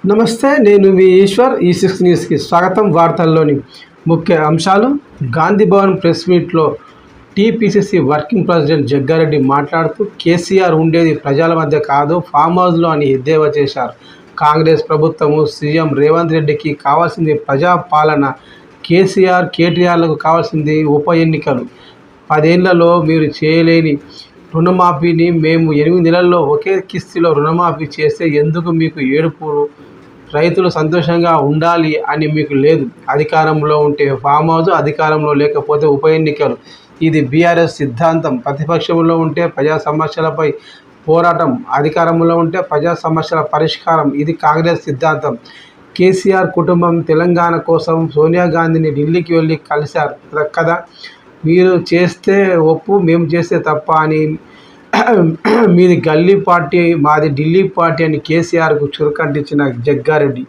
నమస్తే, నేను మీ ఈశ్వర్. ఈ6 న్యూస్కి స్వాగతం. వార్తల్లోని ముఖ్య అంశాలు. గాంధీ భవన్ ప్రెస్ మీట్లో టీపీసీసీ వర్కింగ్ ప్రెసిడెంట్ జగ్గారెడ్డి మాట్లాడుతూ కేసీఆర్ ఉండేది ప్రజల మధ్య కాదు, ఫామ్ హౌస్లో అని ఎద్దేవా చేశారు. కాంగ్రెస్ ప్రభుత్వము, సీఎం రేవంత్ రెడ్డికి కావాల్సింది ప్రజాపాలన, కేసీఆర్ కేటీఆర్లకు కావాల్సింది ఉప ఎన్నికలు. 10 ఏళ్లలో మీరు చేయలేని రుణమాఫీని మేము 8 నెలల్లో ఒకే కిస్తీలో రుణమాఫీ చేస్తే ఎందుకు మీకు ఏడుపు? రైతులు సంతోషంగా ఉండాలి అని మీకు లేదు. అధికారంలో ఉంటే ఫామ్ హౌస్, అధికారంలో లేకపోతే ఉప ఎన్నికలు. ఇది బీఆర్ఎస్ సిద్ధాంతం. ప్రతిపక్షంలో ఉంటే ప్రజా సమస్యలపై పోరాటం, అధికారంలో ఉంటే ప్రజా సమస్యల పరిష్కారం. ఇది కాంగ్రెస్ సిద్ధాంతం. కేసీఆర్ కుటుంబం తెలంగాణ కోసం సోనియా గాంధీని ఢిల్లీకి వెళ్ళి కలిశారు కదా. మీరు చేస్తే ఒప్పు, మేము చేస్తే తప్ప అని. మీది గల్లీ పార్టీ, మాది ఢిల్లీ పార్టీ అని కేసీఆర్కు చురకంటించిన జగ్గారెడ్డి